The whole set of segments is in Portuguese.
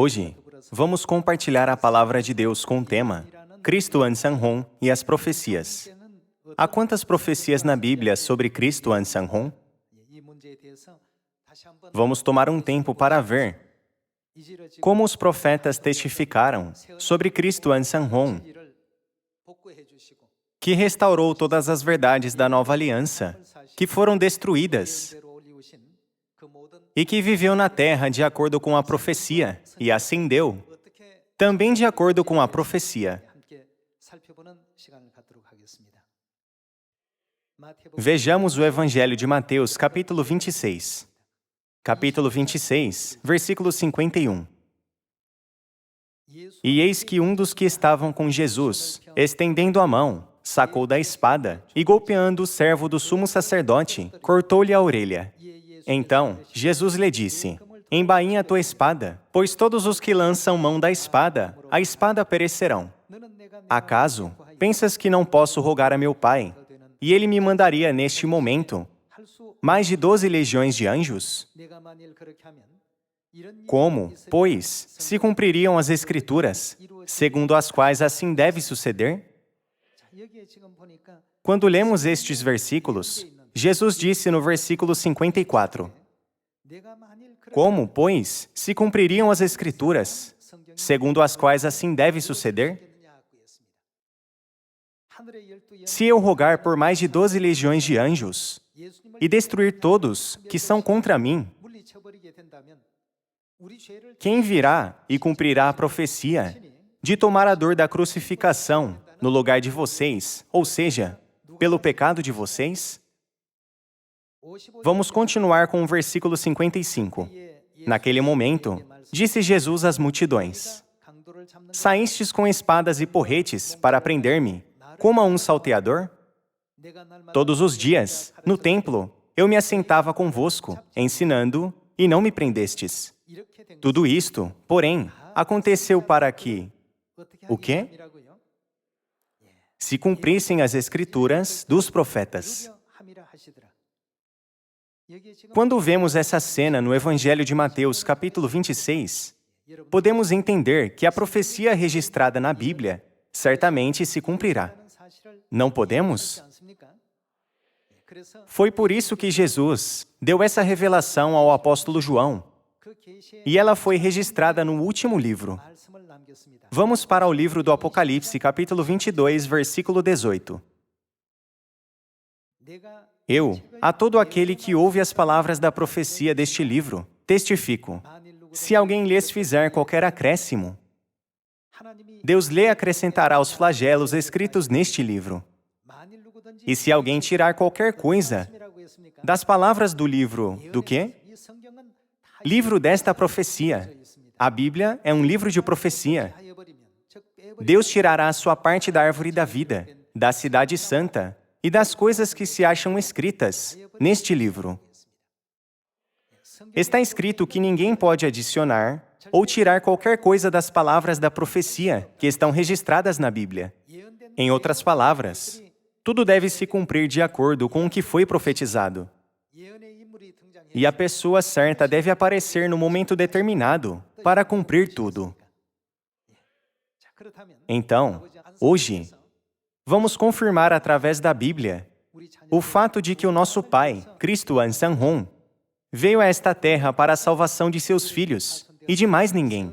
Hoje, vamos compartilhar a palavra de Deus com o tema Cristo Ansanhon e as profecias. Há quantas profecias na Bíblia sobre Cristo Ansanhon? Vamos tomar um tempo para ver como os profetas testificaram sobre Cristo Ansanhon, que restaurou todas as verdades da nova aliança, que foram destruídas, e que viveu na terra de acordo com a profecia e ascendeu, também de acordo com a profecia. Vejamos o Evangelho de Mateus, capítulo 26. Capítulo 26, versículo 51. E eis que um dos que estavam com Jesus, estendendo a mão, sacou da espada e, golpeando o servo do sumo sacerdote, cortou-lhe a orelha. Então, Jesus lhe disse: Embainha a tua espada, pois todos os que lançam mão da espada, a espada perecerão. Acaso, pensas que não posso rogar a meu Pai, e ele me mandaria neste momento mais de 12 legiões de anjos? Como, pois, se cumpririam as Escrituras, segundo as quais assim deve suceder? Quando lemos estes versículos, Jesus disse no versículo 54, Como, pois, se cumpririam as Escrituras, segundo as quais assim deve suceder? Se eu rogar por mais de 12 legiões de anjos e destruir todos que são contra mim, quem virá e cumprirá a profecia de tomar a dor da crucificação no lugar de vocês, ou seja, pelo pecado de vocês? Vamos continuar com o versículo 55. Naquele momento, disse Jesus às multidões: Saístes com espadas e porretes para prender-me, como a um salteador? Todos os dias, no templo, eu me assentava convosco, ensinando, e não me prendestes. Tudo isto, porém, aconteceu para que... O quê? Se cumprissem as Escrituras dos profetas. Quando vemos essa cena no Evangelho de Mateus, capítulo 26, podemos entender que a profecia registrada na Bíblia certamente se cumprirá. Não podemos? Foi por isso que Jesus deu essa revelação ao apóstolo João, e ela foi registrada no último livro. Vamos para o livro do Apocalipse, capítulo 22, versículo 18. Eu, a todo aquele que ouve as palavras da profecia deste livro, testifico: se alguém lhes fizer qualquer acréscimo, Deus lhe acrescentará os flagelos escritos neste livro. E se alguém tirar qualquer coisa das palavras do livro, do quê? Livro desta profecia. A Bíblia é um livro de profecia. Deus tirará a sua parte da árvore da vida, da cidade santa e das coisas que se acham escritas neste livro. Está escrito que ninguém pode adicionar ou tirar qualquer coisa das palavras da profecia que estão registradas na Bíblia. Em outras palavras, tudo deve se cumprir de acordo com o que foi profetizado. E a pessoa certa deve aparecer no momento determinado para cumprir tudo. Então, hoje, vamos confirmar através da Bíblia o fato de que o nosso Pai, Cristo Ansanhon, veio a esta terra para a salvação de seus filhos e de mais ninguém.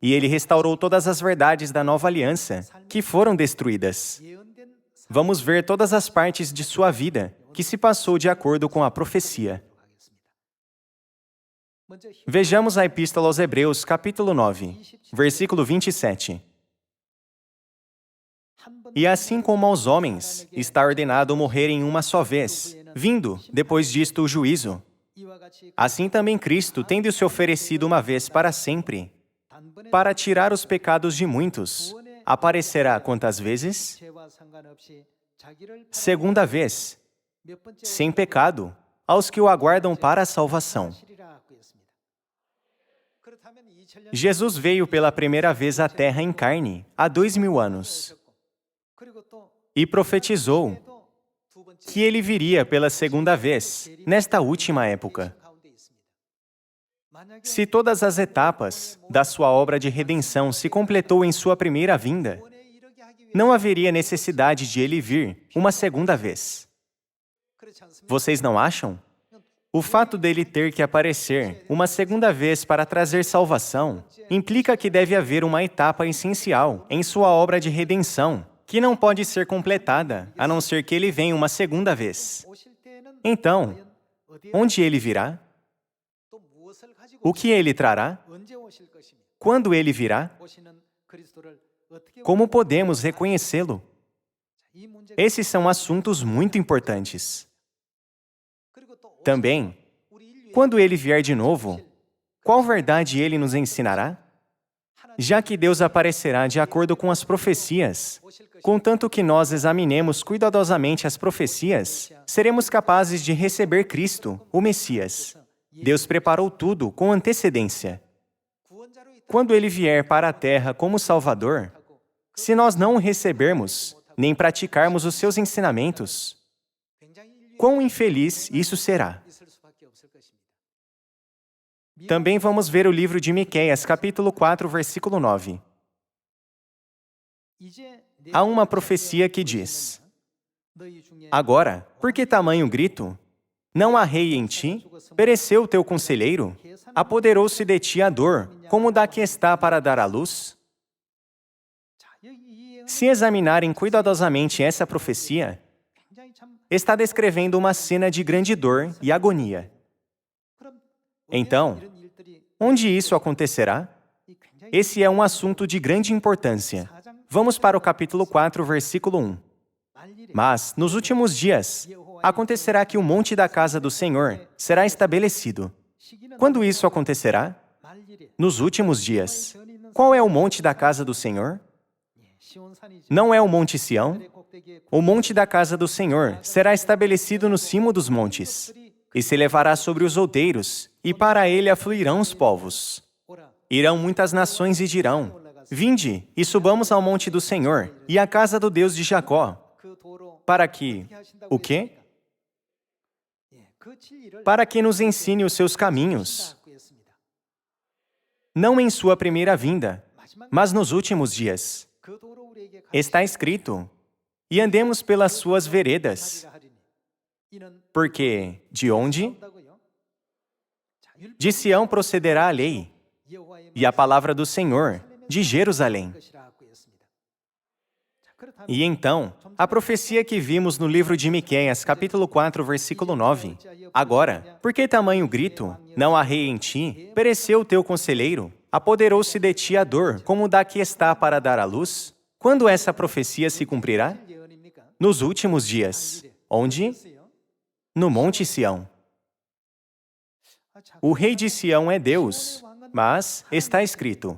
E Ele restaurou todas as verdades da nova aliança que foram destruídas. Vamos ver todas as partes de sua vida que se passou de acordo com a profecia. Vejamos a Epístola aos Hebreus, capítulo 9, versículo 27. E assim como aos homens está ordenado morrerem uma só vez, vindo, depois disto, o juízo, assim também Cristo, tendo se oferecido uma vez para sempre, para tirar os pecados de muitos, aparecerá quantas vezes? Segunda vez, sem pecado, aos que o aguardam para a salvação. Jesus veio pela primeira vez à Terra em carne, há 2000 anos, e profetizou que Ele viria pela segunda vez, nesta última época. Se todas as etapas da sua obra de redenção se completou em sua primeira vinda, não haveria necessidade de ele vir uma segunda vez. Vocês não acham? O fato dele ter que aparecer uma segunda vez para trazer salvação implica que deve haver uma etapa essencial em sua obra de redenção, que não pode ser completada a não ser que ele venha uma segunda vez. Então, onde ele virá? O que ele trará? Quando ele virá? Como podemos reconhecê-lo? Esses são assuntos muito importantes. Também, quando ele vier de novo, qual verdade ele nos ensinará? Já que Deus aparecerá de acordo com as profecias, contanto que nós examinemos cuidadosamente as profecias, seremos capazes de receber Cristo, o Messias. Deus preparou tudo com antecedência. Quando ele vier para a terra como Salvador, se nós não o recebermos, nem praticarmos os seus ensinamentos, quão infeliz isso será. Também vamos ver o livro de Miqueias, capítulo 4, versículo 9. Há uma profecia que diz: agora, por que tamanho grito? Não há rei em ti? Pereceu o teu conselheiro? Apoderou-se de ti a dor, como da que está para dar à luz? Se examinarem cuidadosamente essa profecia, está descrevendo uma cena de grande dor e agonia. Então, onde isso acontecerá? Esse é um assunto de grande importância. Vamos para o capítulo 4, versículo 1. Mas, nos últimos dias, acontecerá que o monte da casa do Senhor será estabelecido. Quando isso acontecerá? Nos últimos dias. Qual é o monte da casa do Senhor? Não é o Monte Sião? O monte da casa do Senhor será estabelecido no cimo dos montes, e se elevará sobre os outeiros, e para ele afluirão os povos. Irão muitas nações e dirão: vinde, e subamos ao monte do Senhor, e à casa do Deus de Jacó, para que... O quê? Para que nos ensine os seus caminhos. Não em sua primeira vinda, mas nos últimos dias. Está escrito: e andemos pelas suas veredas. Porque, de onde? De Sião procederá a lei, e a palavra do Senhor, de Jerusalém. E então, a profecia que vimos no livro de Miqueias, capítulo 4, versículo 9. Agora, por que tamanho grito? Não há rei em ti? Pereceu o teu conselheiro? Apoderou-se de ti a dor, como da que está para dar à luz? Quando essa profecia se cumprirá? Nos últimos dias. Onde? No Monte Sião. O rei de Sião é Deus, mas está escrito: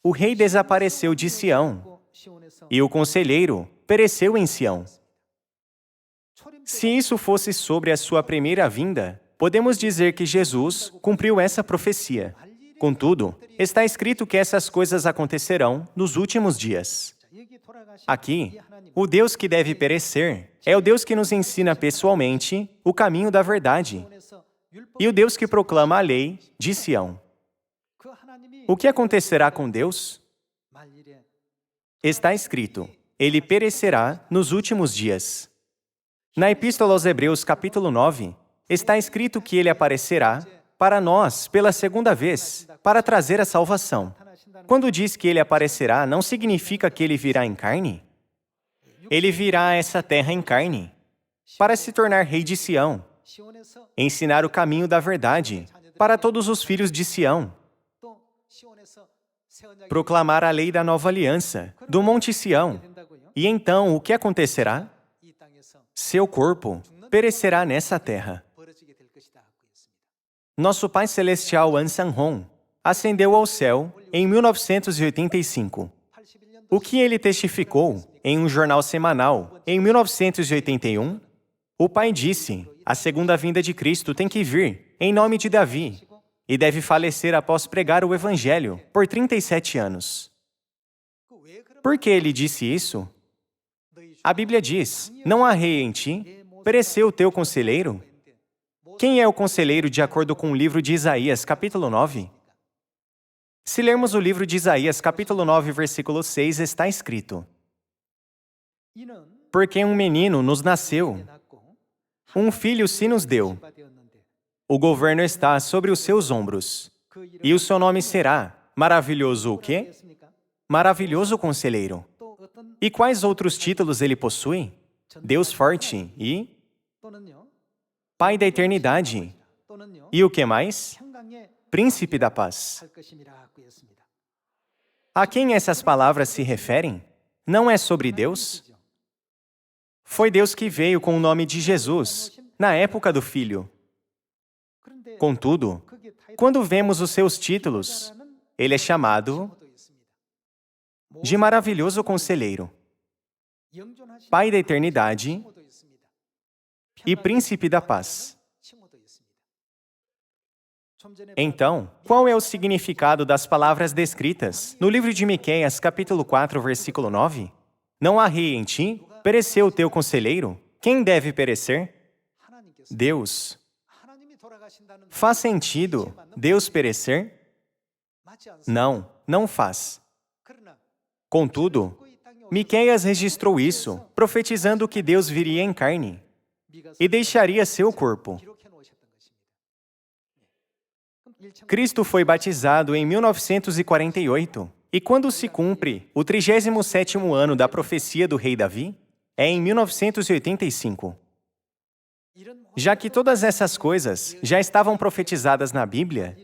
o rei desapareceu de Sião, e o conselheiro pereceu em Sião. Se isso fosse sobre a sua primeira vinda, podemos dizer que Jesus cumpriu essa profecia. Contudo, está escrito que essas coisas acontecerão nos últimos dias. Aqui, o Deus que deve perecer é o Deus que nos ensina pessoalmente o caminho da verdade, e o Deus que proclama a lei de Sião. O que acontecerá com Deus? Está escrito: ele perecerá nos últimos dias. Na Epístola aos Hebreus, capítulo 9, está escrito que ele aparecerá para nós pela segunda vez, para trazer a salvação. Quando diz que ele aparecerá, não significa que ele virá em carne? Ele virá a essa terra em carne, para se tornar rei de Sião, ensinar o caminho da verdade para todos os filhos de Sião, proclamar a lei da nova aliança, do Monte Sião. E então, o que acontecerá? Seu corpo perecerá nessa terra. Nosso Pai Celestial An Sang-hong ascendeu ao céu em 1985. O que ele testificou em um jornal semanal em 1981? O Pai disse: a segunda vinda de Cristo tem que vir em nome de Davi e deve falecer após pregar o Evangelho por 37 anos. Por que ele disse isso? A Bíblia diz: não há rei em ti? Pereceu o teu conselheiro? Quem é o conselheiro de acordo com o livro de Isaías, capítulo 9? Se lermos o livro de Isaías, capítulo 9, versículo 6, está escrito: Porque um menino nos nasceu, um filho se nos deu. O governo está sobre os seus ombros. E o seu nome será Maravilhoso o quê? Maravilhoso Conselheiro. E quais outros títulos ele possui? Deus Forte e Pai da Eternidade. E o que mais? Príncipe da Paz. A quem essas palavras se referem? Não é sobre Deus? Foi Deus que veio com o nome de Jesus, na época do Filho. Contudo, quando vemos os seus títulos, ele é chamado de Maravilhoso Conselheiro, Pai da Eternidade e Príncipe da Paz. Então, qual é o significado das palavras descritas no livro de Miqueias, capítulo 4, versículo 9? Não há rei em ti? Pereceu o teu conselheiro? Quem deve perecer? Deus. Faz sentido Deus perecer? Não, não faz. Contudo, Miqueias registrou isso, profetizando que Deus viria em carne e deixaria seu corpo. Cristo foi batizado em 1948, e quando se cumpre o 37º ano da profecia do rei Davi, é em 1985. Já que todas essas coisas já estavam profetizadas na Bíblia,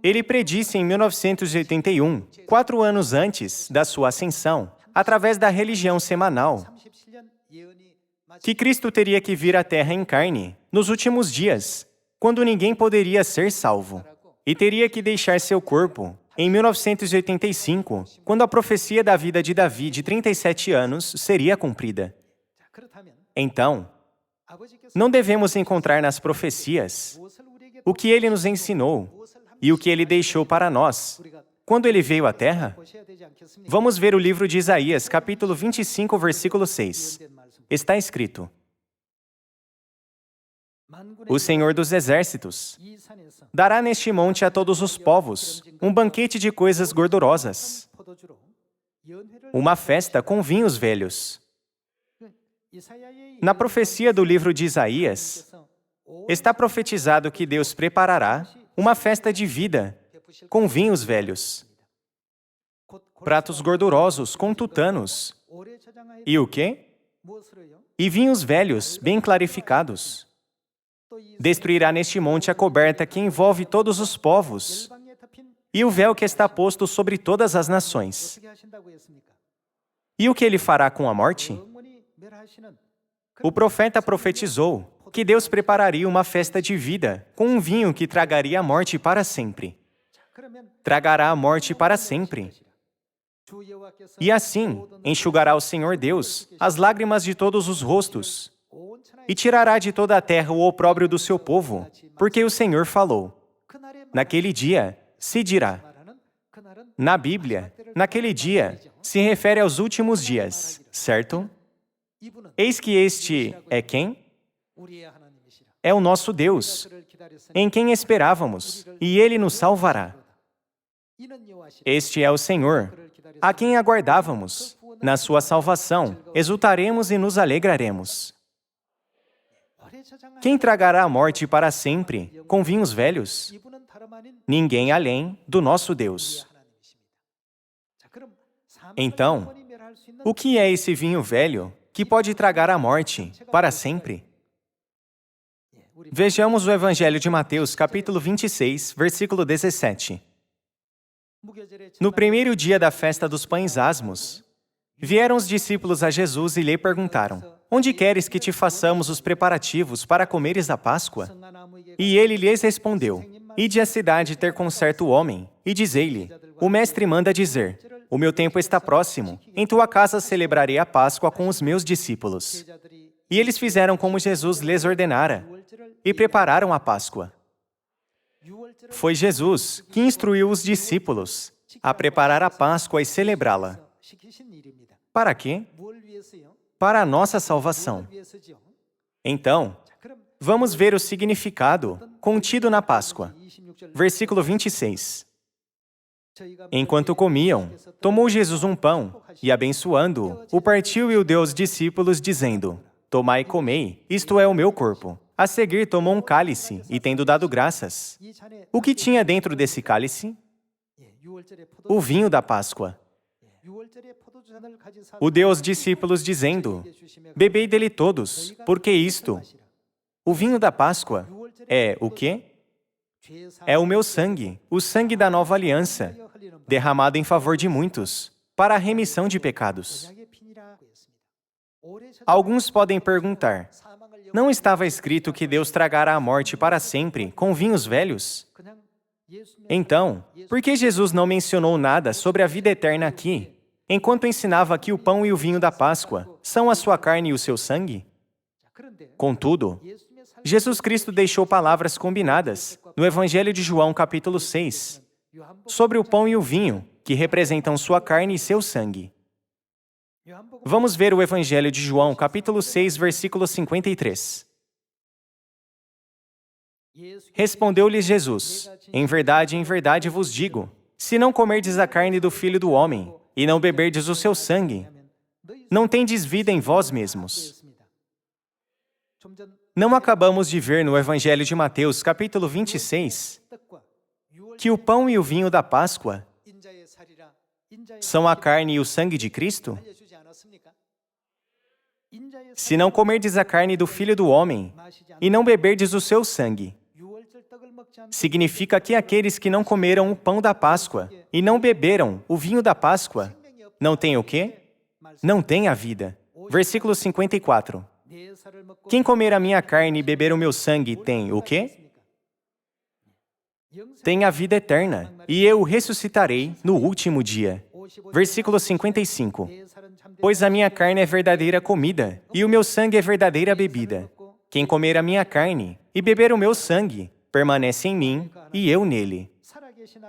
ele predisse em 1981, 4 anos antes da sua ascensão, através da religião semanal, que Cristo teria que vir à Terra em carne, nos últimos dias, quando ninguém poderia ser salvo, e teria que deixar seu corpo em 1985, quando a profecia da vida de Davi de 37 anos seria cumprida. Então, não devemos encontrar nas profecias o que ele nos ensinou e o que ele deixou para nós quando ele veio à Terra? Vamos ver o livro de Isaías, capítulo 25, versículo 6. Está escrito: O Senhor dos Exércitos dará neste monte a todos os povos um banquete de coisas gordurosas, uma festa com vinhos velhos. Na profecia do livro de Isaías, está profetizado que Deus preparará uma festa de vida com vinhos velhos, pratos gordurosos com tutanos, e o quê? E vinhos velhos bem clarificados. Destruirá neste monte a coberta que envolve todos os povos e o véu que está posto sobre todas as nações. E o que ele fará com a morte? O profeta profetizou que Deus prepararia uma festa de vida com um vinho que tragaria a morte para sempre. Tragará a morte para sempre. E assim enxugará o Senhor Deus as lágrimas de todos os rostos e tirará de toda a terra o opróbrio do seu povo, porque o Senhor falou. Naquele dia se dirá. Na Bíblia, naquele dia se refere aos últimos dias, certo? Eis que este é quem? É o nosso Deus, em quem esperávamos, e Ele nos salvará. Este é o Senhor, a quem aguardávamos. Na sua salvação, exultaremos e nos alegraremos. Quem tragará a morte para sempre com vinhos velhos? Ninguém além do nosso Deus. Então, o que é esse vinho velho que pode tragar a morte para sempre? Vejamos o Evangelho de Mateus, capítulo 26, versículo 17. No primeiro dia da festa dos pães asmos, vieram os discípulos a Jesus e lhe perguntaram: Onde queres que te façamos os preparativos para comeres a Páscoa? E ele lhes respondeu: Ide à cidade ter com certo homem, e dizei-lhe: O mestre manda dizer: O meu tempo está próximo, em tua casa celebrarei a Páscoa com os meus discípulos. E eles fizeram como Jesus lhes ordenara, e prepararam a Páscoa. Foi Jesus que instruiu os discípulos a preparar a Páscoa e celebrá-la. Para quê? Para a nossa salvação. Então, Vamos ver o significado contido na Páscoa. Versículo 26. Enquanto comiam, tomou Jesus um pão e, abençoando-o, o partiu e o deu aos discípulos, dizendo: Tomai e comei, isto é o meu corpo. A seguir tomou um cálice e, tendo dado graças. O que tinha dentro desse cálice? O vinho da Páscoa. O deu aos discípulos, dizendo: Bebei dele todos, porque isto, o vinho da Páscoa, é o quê? É o meu sangue, o sangue da nova aliança, derramado em favor de muitos, para a remissão de pecados. Alguns podem perguntar: não estava escrito que Deus tragara a morte para sempre com vinhos velhos? Então, por que Jesus não mencionou nada sobre a vida eterna aqui, enquanto ensinava que o pão e o vinho da Páscoa são a sua carne e o seu sangue? Contudo, Jesus Cristo deixou palavras combinadas no Evangelho de João, capítulo 6, sobre o pão e o vinho, que representam sua carne e seu sangue. Vamos ver o Evangelho de João, capítulo 6, versículo 53. Respondeu-lhes Jesus: em verdade vos digo, se não comerdes a carne do Filho do Homem, e não beberdes o seu sangue, não tendes vida em vós mesmos. Não acabamos de ver no Evangelho de Mateus, capítulo 26, que o pão e o vinho da Páscoa são a carne e o sangue de Cristo? Se não comerdes a carne do Filho do Homem e não beberdes o seu sangue, significa que aqueles que não comeram o pão da Páscoa e não beberam o vinho da Páscoa, não têm o quê? Não têm a vida. Versículo 54. Quem comer a minha carne e beber o meu sangue tem o quê? Tem a vida eterna, e eu o ressuscitarei no último dia. Versículo 55. Pois a minha carne é verdadeira comida, e o meu sangue é verdadeira bebida. Quem comer a minha carne e beber o meu sangue, permanece em mim e eu nele.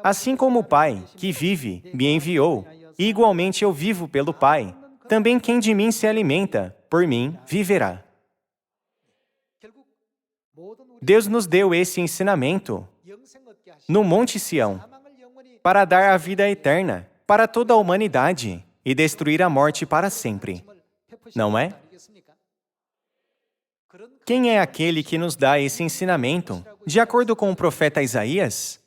Assim como o Pai, que vive, me enviou, e igualmente eu vivo pelo Pai, também quem de mim se alimenta, por mim viverá. Deus nos deu esse ensinamento no Monte Sião, para dar a vida eterna para toda a humanidade e destruir a morte para sempre. Não é? Quem é aquele que nos dá esse ensinamento? De acordo com o profeta Isaías,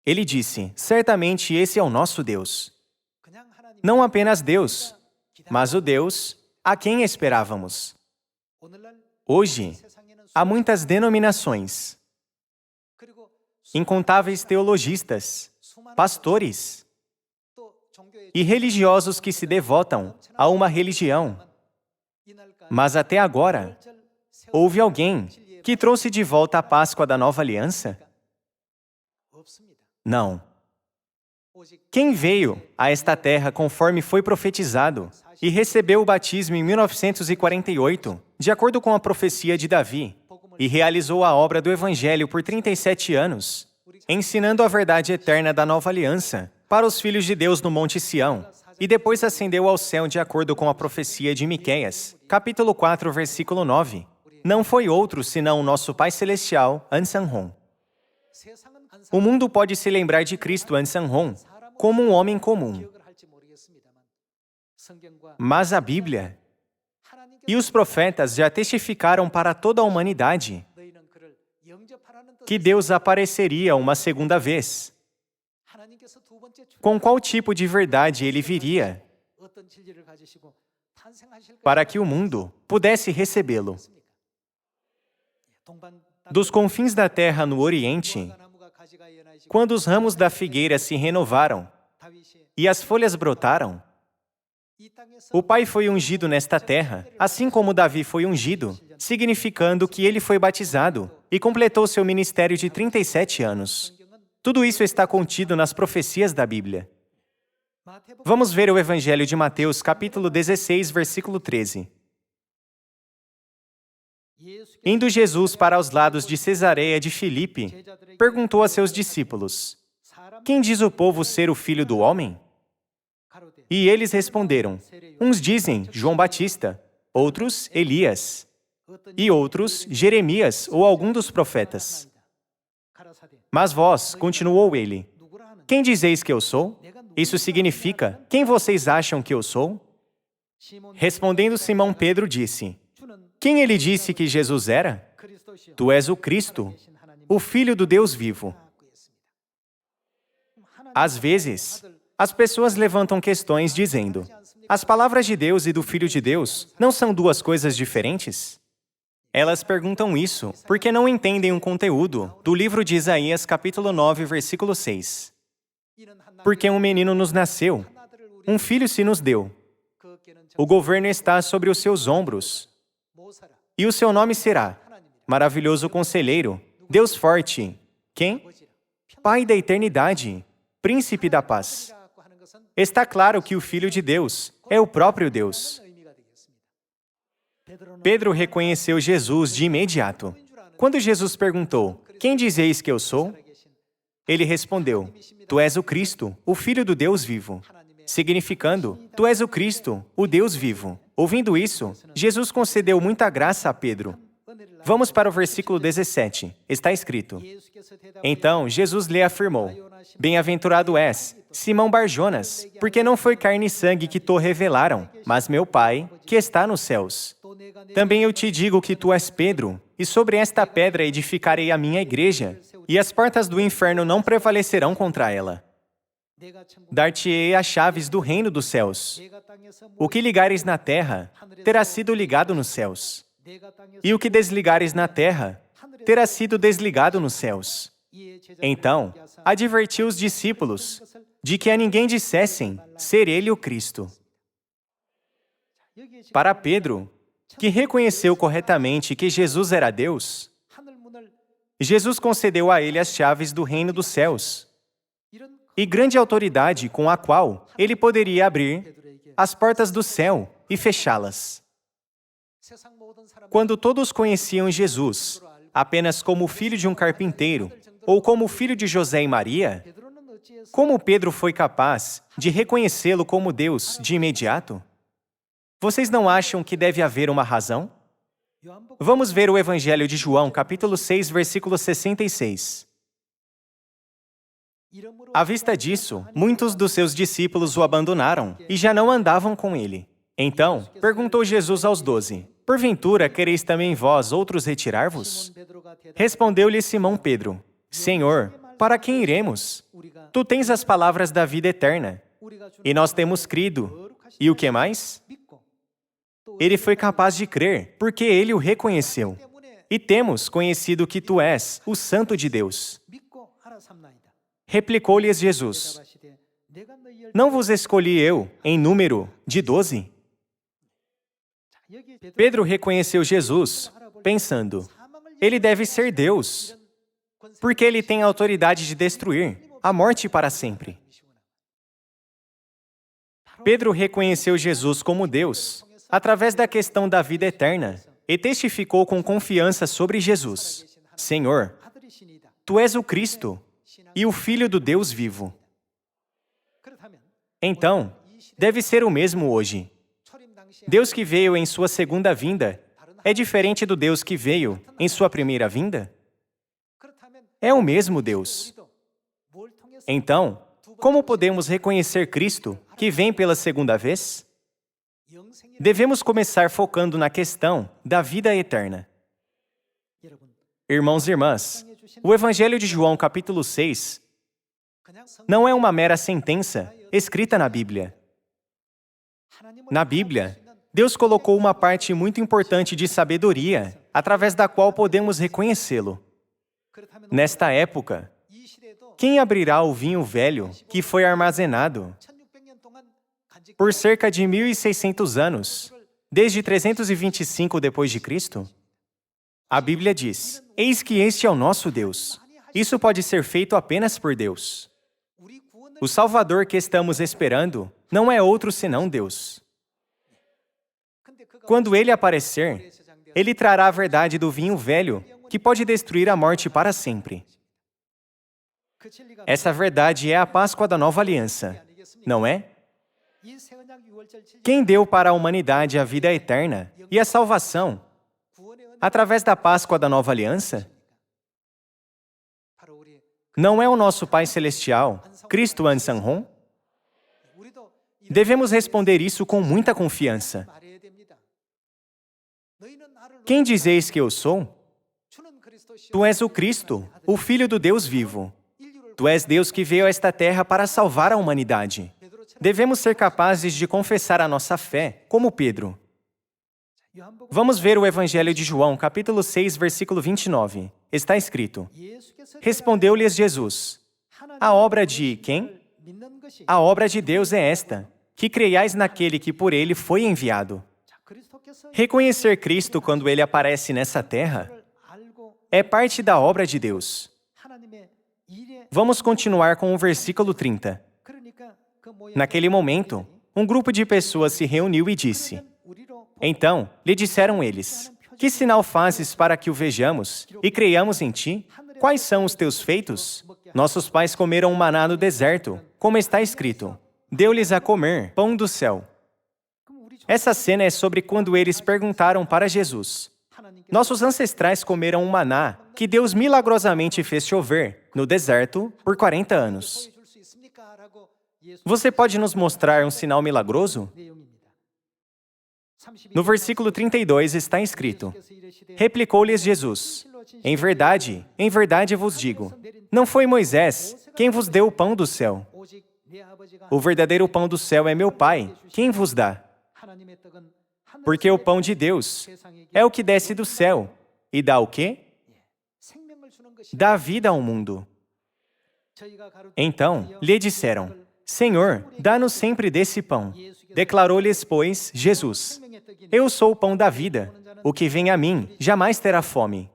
ele disse: certamente esse é o nosso Deus. Não apenas Deus, mas o Deus a quem esperávamos. Hoje, há muitas denominações, incontáveis teologistas, pastores e religiosos que se devotam a uma religião. Mas até agora, houve alguém que trouxe de volta a Páscoa da Nova Aliança? Não. Quem veio a esta terra conforme foi profetizado e recebeu o batismo em 1948, de acordo com a profecia de Davi, e realizou a obra do Evangelho por 37 anos, ensinando a verdade eterna da Nova Aliança para os filhos de Deus no Monte Sião, e depois ascendeu ao céu de acordo com a profecia de Miqueias, capítulo 4, versículo 9. Não foi outro senão o nosso Pai Celestial, Ansanhon. O mundo pode se lembrar de Cristo Ansanhon como um homem comum. Mas a Bíblia e os profetas já testificaram para toda a humanidade que Deus apareceria uma segunda vez. Com qual tipo de verdade ele viria para que o mundo pudesse recebê-lo? Dos confins da terra no Oriente, quando os ramos da figueira se renovaram e as folhas brotaram, o Pai foi ungido nesta terra, assim como Davi foi ungido, significando que ele foi batizado e completou seu ministério de 37 anos. Tudo isso está contido nas profecias da Bíblia. Vamos ver o Evangelho de Mateus, capítulo 16, versículo 13. Indo Jesus para os lados de Cesareia de Filipe, perguntou a seus discípulos: quem diz o povo ser o Filho do Homem? E eles responderam: uns dizem João Batista, outros Elias, e outros, Jeremias ou algum dos profetas. Mas vós, continuou ele, quem dizeis que eu sou? Isso significa, quem vocês acham que eu sou? Respondendo Simão Pedro disse, quem ele disse que Jesus era? Tu és o Cristo, o Filho do Deus vivo. Às vezes, as pessoas levantam questões dizendo, as palavras de Deus e do Filho de Deus não são duas coisas diferentes? Elas perguntam isso porque não entendem o conteúdo do livro de Isaías, capítulo 9, versículo 6. Porque um menino nos nasceu, um filho se nos deu. O governo está sobre os seus ombros, e o seu nome será Maravilhoso Conselheiro, Deus Forte. Quem? Pai da Eternidade, Príncipe da Paz. Está claro que o Filho de Deus é o próprio Deus. Pedro reconheceu Jesus de imediato. Quando Jesus perguntou, quem dizeis que eu sou? Ele respondeu, tu és o Cristo, o Filho do Deus vivo. Significando, tu és o Cristo, o Deus vivo. Ouvindo isso, Jesus concedeu muita graça a Pedro. Vamos para o versículo 17. Está escrito, então Jesus lhe afirmou, bem-aventurado és, Simão Bar-Jonas, porque não foi carne e sangue que te revelaram, mas meu Pai, que está nos céus. Também eu te digo que tu és Pedro, e sobre esta pedra edificarei a minha igreja, e as portas do inferno não prevalecerão contra ela. Dar-te-ei as chaves do reino dos céus. O que ligares na terra, terá sido ligado nos céus. E o que desligares na terra, terá sido desligado nos céus. Então, advertiu os discípulos de que a ninguém dissessem ser ele o Cristo. Para Pedro, que reconheceu corretamente que Jesus era Deus, Jesus concedeu a ele as chaves do reino dos céus e grande autoridade com a qual ele poderia abrir as portas do céu e fechá-las. Quando todos conheciam Jesus apenas como filho de um carpinteiro ou como filho de José e Maria, como Pedro foi capaz de reconhecê-lo como Deus de imediato? Vocês não acham que deve haver uma razão? Vamos ver o Evangelho de João, capítulo 6, versículo 66. À vista disso, muitos dos seus discípulos o abandonaram e já não andavam com ele. Então, perguntou Jesus aos 12, porventura quereis também vós outros retirar-vos? Respondeu-lhe Simão Pedro, Senhor, para quem iremos? Tu tens as palavras da vida eterna, e nós temos crido. E o que mais? Ele foi capaz de crer, porque ele o reconheceu. E temos conhecido que tu és o Santo de Deus. Replicou-lhes Jesus, não vos escolhi eu em número de 12? Pedro reconheceu Jesus, pensando, ele deve ser Deus, porque ele tem a autoridade de destruir a morte para sempre. Pedro reconheceu Jesus como Deus, através da questão da vida eterna, e testificou com confiança sobre Jesus. Senhor, tu és o Cristo e o Filho do Deus vivo. Então, deve ser o mesmo hoje. Deus que veio em sua segunda vinda é diferente do Deus que veio em sua primeira vinda? É o mesmo Deus. Então, como podemos reconhecer Cristo que vem pela segunda vez? Devemos começar focando na questão da vida eterna. Irmãos e irmãs, o Evangelho de João, capítulo 6, não é uma mera sentença escrita na Bíblia. Na Bíblia, Deus colocou uma parte muito importante de sabedoria, através da qual podemos reconhecê-lo. Nesta época, quem abrirá o vinho velho que foi armazenado por cerca de 1.600 anos, desde 325 depois de Cristo? A Bíblia diz, eis que este é o nosso Deus. Isso pode ser feito apenas por Deus. O Salvador que estamos esperando não é outro senão Deus. Quando Ele aparecer, Ele trará a verdade do vinho velho, que pode destruir a morte para sempre. Essa verdade é a Páscoa da Nova Aliança, não é? Quem deu para a humanidade a vida eterna e a salvação Através da Páscoa da Nova Aliança? Não é o nosso Pai Celestial, Cristo Ansanhon? Devemos responder isso com muita confiança. Quem dizeis que eu sou? Tu és o Cristo, o Filho do Deus vivo. Tu és Deus que veio a esta terra para salvar a humanidade. Devemos ser capazes de confessar a nossa fé, como Pedro. Vamos ver o Evangelho de João, capítulo 6, versículo 29. Está escrito: Respondeu-lhes Jesus: A obra de quem? A obra de Deus é esta, que creiais naquele que por ele foi enviado. Reconhecer Cristo quando ele aparece nessa terra é parte da obra de Deus. Vamos continuar com o versículo 30. Naquele momento, um grupo de pessoas se reuniu e disse: Então, lhe disseram eles: Que sinal fazes para que o vejamos e creiamos em ti? Quais são os teus feitos? Nossos pais comeram maná no deserto, como está escrito: Deu-lhes a comer pão do céu. Essa cena é sobre quando eles perguntaram para Jesus: Nossos ancestrais comeram um maná que Deus milagrosamente fez chover no deserto por 40 anos. Você pode nos mostrar um sinal milagroso? No versículo 32 está escrito: Replicou-lhes Jesus: em verdade vos digo, não foi Moisés quem vos deu o pão do céu. O verdadeiro pão do céu é meu Pai, quem vos dá. Porque o pão de Deus é o que desce do céu e dá o quê? Dá vida ao mundo. Então lhe disseram: Senhor, dá-nos sempre desse pão. Declarou-lhes, pois, Jesus: Eu sou o pão da vida. O que vem a mim jamais terá fome,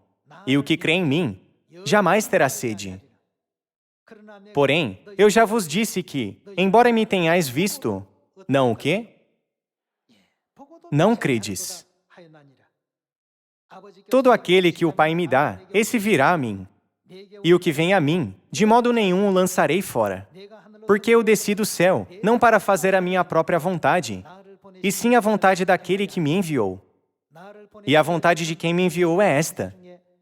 e o que crê em mim jamais terá sede. Porém, eu já vos disse que, embora me tenhais visto, não o quê? Não credes. Todo aquele que o Pai me dá, esse virá a mim. E o que vem a mim, de modo nenhum o lançarei fora. Porque eu desci do céu, não para fazer a minha própria vontade, e sim a vontade daquele que me enviou. E a vontade de quem me enviou é esta: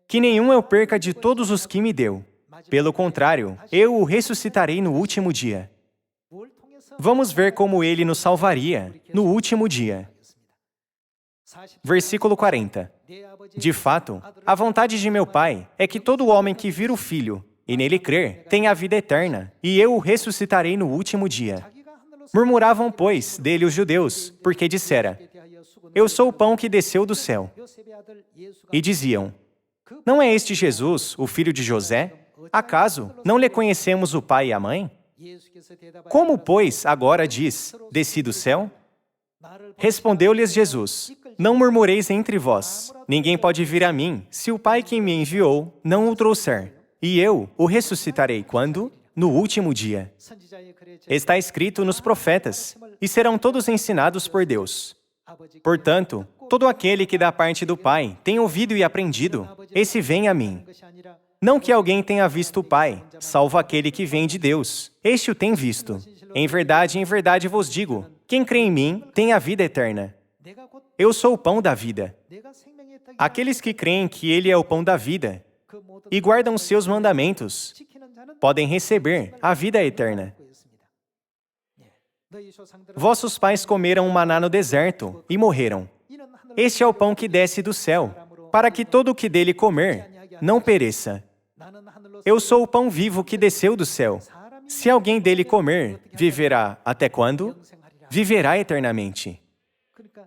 que nenhum eu perca de todos os que me deu. Pelo contrário, eu o ressuscitarei no último dia. Vamos ver como ele nos salvaria no último dia. Versículo 40. De fato, a vontade de meu Pai é que todo homem que vir o Filho e nele crer tenha a vida eterna, e eu o ressuscitarei no último dia. Murmuravam, pois, dele os judeus, porque dissera: Eu sou o pão que desceu do céu. E diziam: Não é este Jesus, o filho de José? Acaso não lhe conhecemos o pai e a mãe? Como, pois, agora diz: Desci do céu? Respondeu-lhes Jesus: Não murmureis entre vós. Ninguém pode vir a mim, se o Pai que me enviou não o trouxer. E eu o ressuscitarei quando? No último dia. Está escrito nos profetas, e serão todos ensinados por Deus. Portanto, todo aquele que da parte do Pai tem ouvido e aprendido, esse vem a mim. Não que alguém tenha visto o Pai, salvo aquele que vem de Deus. Este o tem visto. Em verdade vos digo, quem crê em mim tem a vida eterna. Eu sou o pão da vida. Aqueles que creem que Ele é o pão da vida e guardam os seus mandamentos podem receber a vida eterna. Vossos pais comeram maná no deserto e morreram. Este é o pão que desce do céu, para que todo o que dele comer não pereça. Eu sou o pão vivo que desceu do céu. Se alguém dele comer, viverá até quando? Viverá eternamente.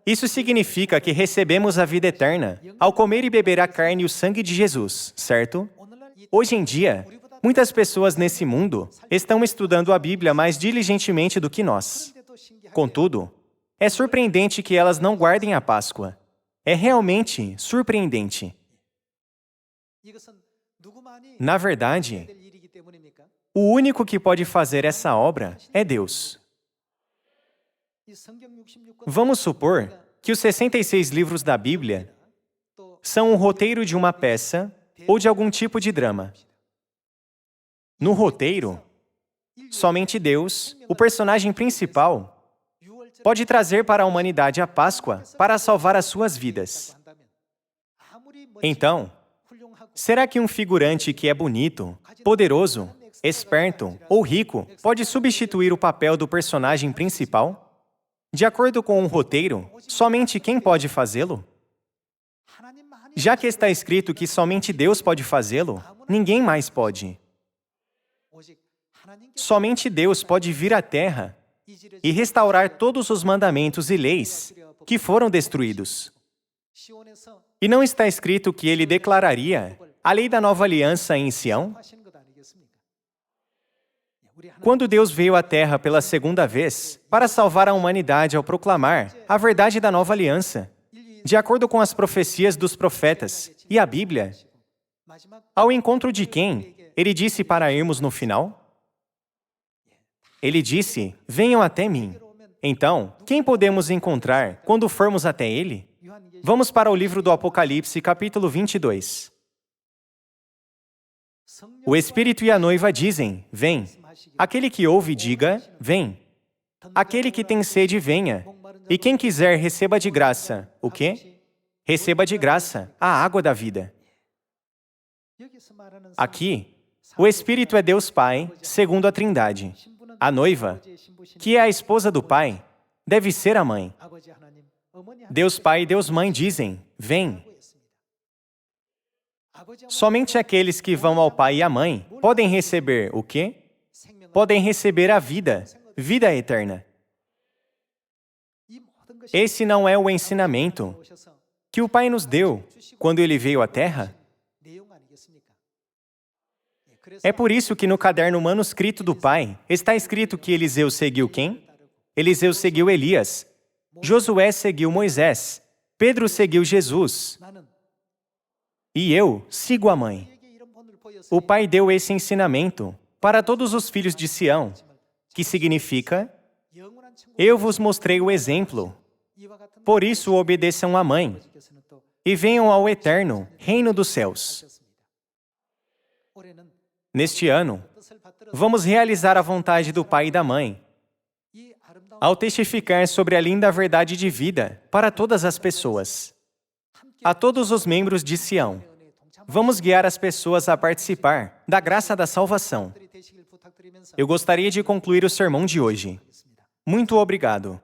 Isso significa que recebemos a vida eterna ao comer e beber a carne e o sangue de Jesus, certo? Hoje em dia, muitas pessoas nesse mundo estão estudando a Bíblia mais diligentemente do que nós. Contudo, é surpreendente que elas não guardem a Páscoa. É realmente surpreendente. Na verdade, o único que pode fazer essa obra é Deus. Vamos supor que os 66 livros da Bíblia são um roteiro de uma peça ou de algum tipo de drama. No roteiro, somente Deus, o personagem principal, pode trazer para a humanidade a Páscoa para salvar as suas vidas. Então, será que um figurante que é bonito, poderoso, esperto ou rico pode substituir o papel do personagem principal? De acordo com o roteiro, somente quem pode fazê-lo? Já que está escrito que somente Deus pode fazê-lo, ninguém mais pode. Somente Deus pode vir à Terra e restaurar todos os mandamentos e leis que foram destruídos. E não está escrito que ele declararia a lei da nova aliança em Sião? Quando Deus veio à Terra pela segunda vez, para salvar a humanidade ao proclamar a verdade da nova aliança, de acordo com as profecias dos profetas e a Bíblia, ao encontro de quem ele disse para irmos no final? Ele disse, venham até mim. Então, quem podemos encontrar quando formos até ele? Vamos para o livro do Apocalipse, capítulo 22. O Espírito e a noiva dizem, vem. Aquele que ouve, diga, vem. Aquele que tem sede, venha. E quem quiser, receba de graça. O quê? Receba de graça a água da vida. Aqui, o Espírito é Deus Pai, segundo a Trindade. A noiva, que é a esposa do Pai, deve ser a mãe. Deus Pai e Deus Mãe dizem, vem. Somente aqueles que vão ao Pai e à Mãe podem receber o quê? Podem receber a vida, vida eterna. Esse não é o ensinamento que o Pai nos deu quando Ele veio à Terra? É por isso que no caderno manuscrito do Pai está escrito que Eliseu seguiu quem? Eliseu seguiu Elias. Josué seguiu Moisés. Pedro seguiu Jesus. E eu sigo a mãe. O Pai deu esse ensinamento para todos os filhos de Sião, que significa, eu vos mostrei o exemplo. Por isso obedeçam à mãe e venham ao eterno reino dos céus. Neste ano, vamos realizar a vontade do Pai e da Mãe, ao testificar sobre a linda verdade de vida para todas as pessoas. A todos os membros de Sião, vamos guiar as pessoas a participar da graça da salvação. Eu gostaria de concluir o sermão de hoje. Muito obrigado.